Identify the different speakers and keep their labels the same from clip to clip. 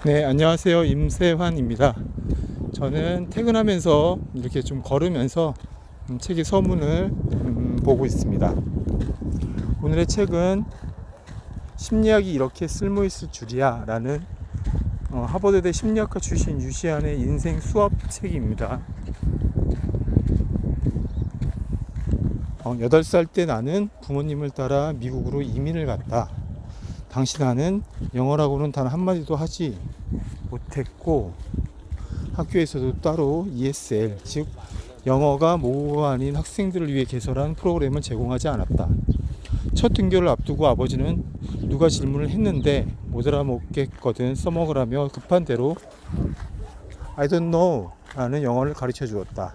Speaker 1: 네, 안녕하세요. 임세환입니다. 저는 퇴근하면서 이렇게 좀 걸으면서 책의 서문을 보고 있습니다. 오늘의 책은 심리학이 이렇게 쓸모있을 줄이야 라는 하버드대 심리학과 출신 유시안의 인생 수업 책입니다. 8살 때 나는 부모님을 따라 미국으로 이민을 갔다. 당시 나는 영어라고는 단 한마디도 하지 못했고 학교에서도 따로 ESL, 즉 영어가 모국어가 아닌 학생들을 위해 개설한 프로그램을 제공하지 않았다. 첫 등교를 앞두고 아버지는 누가 질문을 했는데 못 알아먹겠거든 써먹으라며 급한 대로 I don't know 라는 영어를 가르쳐 주었다.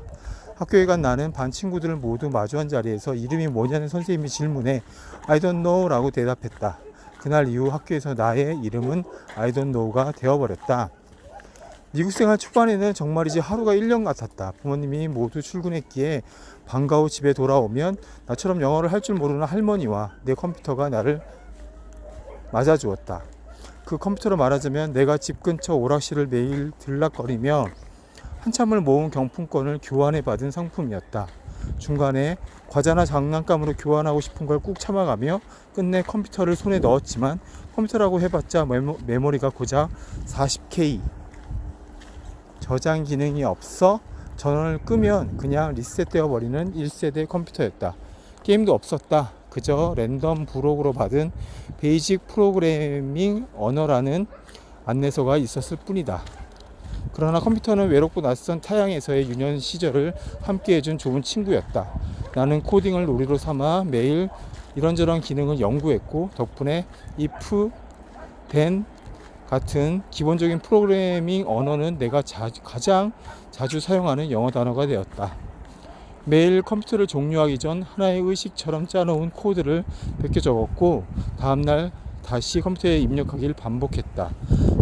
Speaker 1: 학교에 간 나는 반 친구들을 모두 마주한 자리에서 이름이 뭐냐는 선생님이 질문에 I don't know 라고 대답했다. 그날 이후 학교에서 나의 이름은 I don't know가 되어버렸다. 미국 생활 초반에는 정말이지 하루가 1년 같았다. 부모님이 모두 출근했기에 방과 후 집에 돌아오면 나처럼 영어를 할 줄 모르는 할머니와 내 컴퓨터가 나를 맞아주었다. 그 컴퓨터로 말하자면 내가 집 근처 오락실을 매일 들락거리며 한참을 모은 경품권을 교환해 받은 상품이었다. 중간에 과자나 장난감으로 교환하고 싶은 걸 꾹 참아가며 끝내 컴퓨터를 손에 넣었지만 컴퓨터라고 해봤자 메모리가 고작 40K, 저장 기능이 없어 전원을 끄면 그냥 리셋되어 버리는 1세대 컴퓨터였다. 게임도 없었다. 그저 랜덤 부록으로 받은 베이직 프로그래밍 언어라는 안내서가 있었을 뿐이다. 그러나 컴퓨터는 외롭고 낯선 타양에서의 유년 시절을 함께해준 좋은 친구였다. 나는 코딩을 놀이로 삼아 매일 이런저런 기능을 연구했고 덕분에 if, then 같은 기본적인 프로그래밍 언어는 내가 가장 자주 사용하는 영어 단어가 되었다. 매일 컴퓨터를 종료하기 전 하나의 의식처럼 짜놓은 코드를 베껴 적었고 다음날 다시 컴퓨터에 입력하기를 반복했다.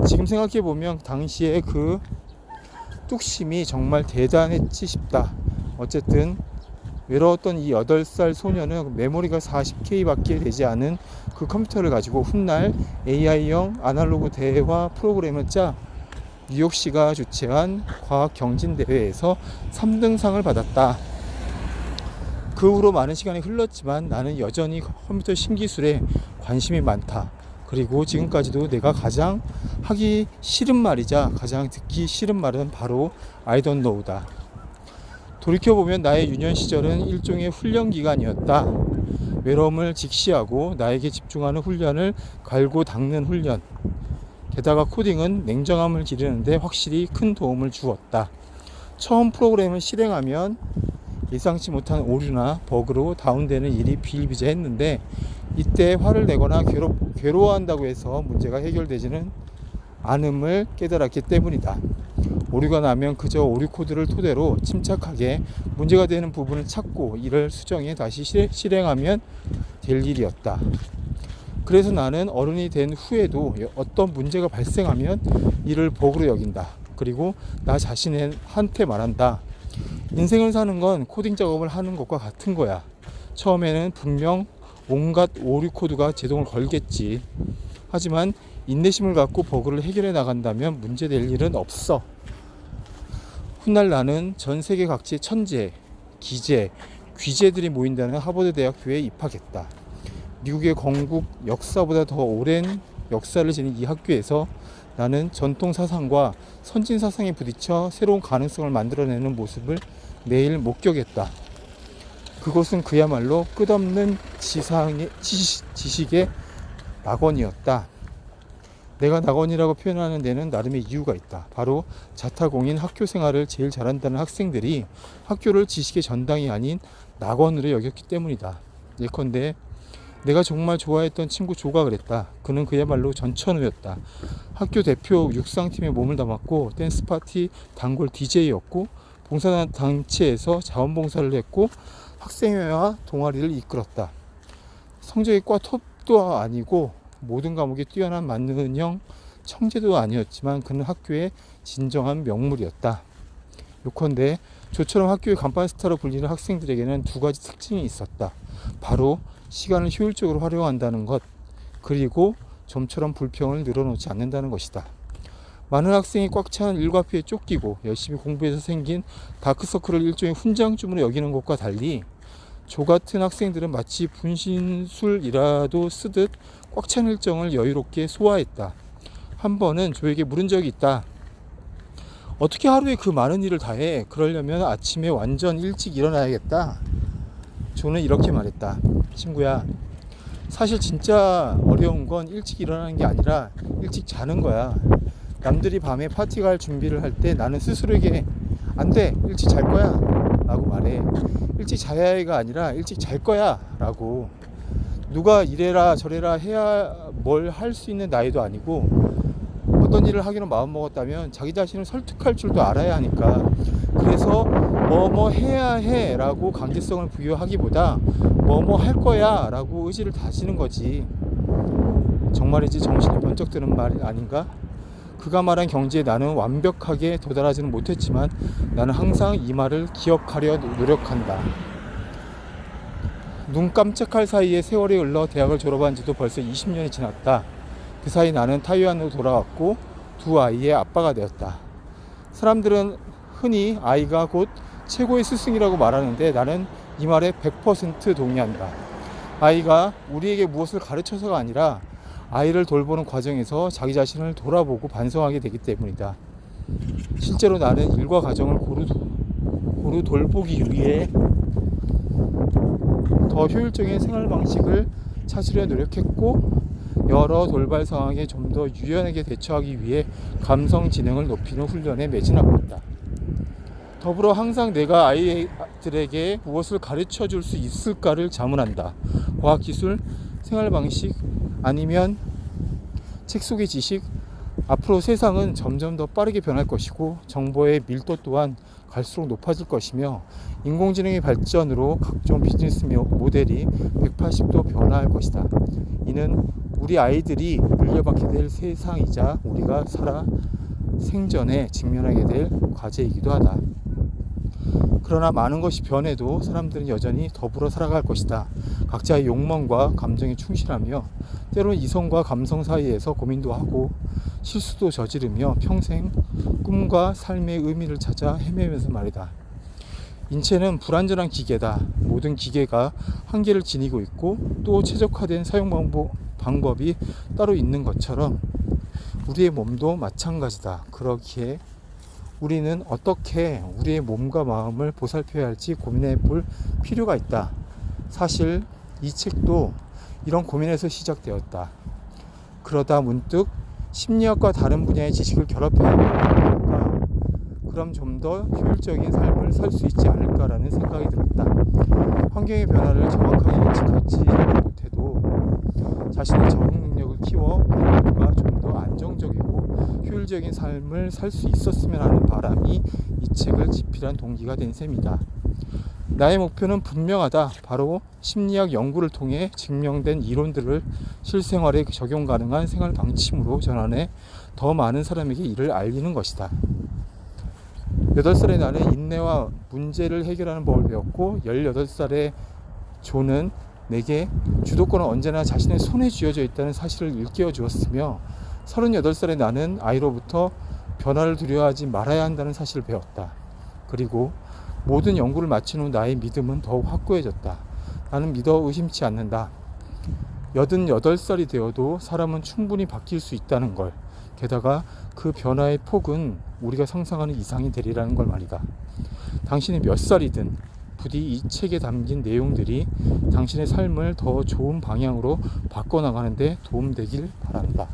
Speaker 1: 지금 생각해보면 당시에 그 뚝심이 정말 대단했지 싶다. 어쨌든 외로웠던 이 8살 소녀는 메모리가 40K 밖에 되지 않은 그 컴퓨터를 가지고 훗날 AI형 아날로그 대화 프로그램을 짜 뉴욕시가 주최한 과학 경진대회에서 3등상을 받았다. 그 후로 많은 시간이 흘렀지만 나는 여전히 컴퓨터 신기술에 관심이 많다. 그리고 지금까지도 내가 가장 하기 싫은 말이자 가장 듣기 싫은 말은 바로 I don't know다. 돌이켜보면 나의 유년 시절은 일종의 훈련 기간이었다. 외로움을 직시하고 나에게 집중하는 훈련을 갈고 닦는 훈련. 게다가 코딩은 냉정함을 기르는데 확실히 큰 도움을 주었다. 처음 프로그램을 실행하면 예상치 못한 오류나 버그로 다운되는 일이 비일비재했는데 이때 화를 내거나 괴로워한다고 해서 문제가 해결되지는 않음을 깨달았기 때문이다. 오류가 나면 그저 오류 코드를 토대로 침착하게 문제가 되는 부분을 찾고 이를 수정해 다시 실행하면 될 일이었다. 그래서 나는 어른이 된 후에도 어떤 문제가 발생하면 이를 버그로 여긴다. 그리고 나 자신한테 말한다. 인생을 사는 건 코딩 작업을 하는 것과 같은 거야. 처음에는 분명 온갖 오류 코드가 제동을 걸겠지. 하지만 인내심을 갖고 버그를 해결해 나간다면 문제될 일은 없어. 훗날 나는 전 세계 각지의 천재, 기재, 귀재들이 모인다는 하버드 대학교에 입학했다. 미국의 건국 역사보다 더 오랜 역사를 지닌 이 학교에서 나는 전통 사상과 선진 사상에 부딪혀 새로운 가능성을 만들어내는 모습을 매일 목격했다. 그곳은 그야말로 끝없는 지식의 낙원이었다. 내가 낙원이라고 표현하는 데는 나름의 이유가 있다. 바로 자타공인 학교 생활을 제일 잘한다는 학생들이 학교를 지식의 전당이 아닌 낙원으로 여겼기 때문이다. 예컨대 내가 정말 좋아했던 친구 조가 그랬다. 그는 그야말로 전천후였다. 학교 대표 육상팀에 몸을 담았고 댄스 파티 단골 DJ였고 봉사단체에서 자원봉사를 했고 학생회와 동아리를 이끌었다. 성적이 과 톱도 아니고 모든 과목이 뛰어난 만능형 청재도 아니었지만 그는 학교의 진정한 명물이었다. 요컨대 조처럼 학교의 간판 스타로 불리는 학생들에게는 두 가지 특징이 있었다. 바로 시간을 효율적으로 활용한다는 것, 그리고 좀처럼 불평을 늘어놓지 않는다는 것이다. 많은 학생이 꽉 찬 일과표에 쫓기고 열심히 공부해서 생긴 다크서클을 일종의 훈장쯤으로 여기는 것과 달리 조 같은 학생들은 마치 분신술이라도 쓰듯 꽉 찬 일정을 여유롭게 소화했다. 한 번은 조에게 물은 적이 있다. 어떻게 하루에 그 많은 일을 다 해? 그러려면 아침에 완전 일찍 일어나야겠다. 조는 이렇게 말했다. 친구야, 사실 진짜 어려운 건 일찍 일어나는 게 아니라 일찍 자는 거야. 남들이 밤에 파티 갈 준비를 할 때 나는 스스로에게 안 돼, 일찍 잘 거야 라고 말해. 일찍 자야 해가 아니라 일찍 잘 거야 라고. 누가 이래라 저래라 해야 뭘 할 수 있는 나이도 아니고, 어떤 일을 하기로 마음먹었다면 자기 자신을 설득할 줄도 알아야 하니까. 그래서 뭐뭐 해야 해 라고 강제성을 부여하기보다 뭐뭐 할 거야 라고 의지를 다지는 거지. 정말이지 정신이 번쩍 드는 말 아닌가? 그가 말한 경지에 나는 완벽하게 도달하지는 못했지만 나는 항상 이 말을 기억하려 노력한다. 눈 깜짝할 사이에 세월이 흘러 대학을 졸업한 지도 벌써 20년이 지났다. 그 사이 나는 타이완으로 돌아왔고 두 아이의 아빠가 되었다. 사람들은 흔히 아이가 곧 최고의 스승이라고 말하는데 나는 이 말에 100% 동의한다. 아이가 우리에게 무엇을 가르쳐서가 아니라 아이를 돌보는 과정에서 자기 자신을 돌아보고 반성하게 되기 때문이다. 실제로 나는 일과 가정을 고루 돌보기 위해 더 효율적인 생활 방식을 찾으려 노력했고, 여러 돌발 상황에 좀 더 유연하게 대처하기 위해 감성 지능을 높이는 훈련에 매진하고 있다. 더불어 항상 내가 아이들에게 무엇을 가르쳐 줄 수 있을까를 자문한다. 과학기술, 생활방식, 아니면 책 속의 지식. 앞으로 세상은 점점 더 빠르게 변할 것이고 정보의 밀도 또한 갈수록 높아질 것이며 인공지능의 발전으로 각종 비즈니스 모델이 180도 변화할 것이다. 이는 우리 아이들이 물려받게 될 세상이자 우리가 살아 생전에 직면하게 될 과제이기도 하다. 그러나 많은 것이 변해도 사람들은 여전히 더불어 살아갈 것이다. 각자의 욕망과 감정에 충실하며 때로는 이성과 감성 사이에서 고민도 하고 실수도 저지르며 평생 꿈과 삶의 의미를 찾아 헤매면서 말이다. 인체는 불완전한 기계다. 모든 기계가 한계를 지니고 있고 또 최적화된 사용 방법이 따로 있는 것처럼 우리의 몸도 마찬가지다. 그렇기에 우리는 어떻게 우리의 몸과 마음을 보살펴야 할지 고민해 볼 필요가 있다. 사실 이 책도 이런 고민에서 시작되었다. 그러다 문득 심리학과 다른 분야의 지식을 결합해야 할까? 그럼 좀 더 효율적인 삶을 살 수 있지 않을까라는 생각이 들었다. 환경의 변화를 정확하게 예측하지 못해도 자신의 적응 능력을 키워 우리 모두가 좀 더 안정적이고 효율적인 삶을 살 수 있었으면 하는 바람이 이 책을 집필한 동기가 된 셈이다. 나의 목표는 분명하다. 바로 심리학 연구를 통해 증명된 이론들을 실생활에 적용 가능한 생활 방침으로 전환해 더 많은 사람에게 이를 알리는 것이다. 8살의 나는 인내와 문제를 해결하는 법을 배웠고 18살의 조는 내게 주도권은 언제나 자신의 손에 쥐어져 있다는 사실을 일깨워 주었으며 38살의 나는 아이로부터 변화를 두려워하지 말아야 한다는 사실을 배웠다. 그리고 모든 연구를 마친 후 나의 믿음은 더욱 확고해졌다. 나는 믿어 의심치 않는다. 88살이 되어도 사람은 충분히 바뀔 수 있다는 걸. 게다가 그 변화의 폭은 우리가 상상하는 이상이 되리라는 걸 말이다. 당신이 몇 살이든 부디 이 책에 담긴 내용들이 당신의 삶을 더 좋은 방향으로 바꿔나가는 데 도움되길 바란다.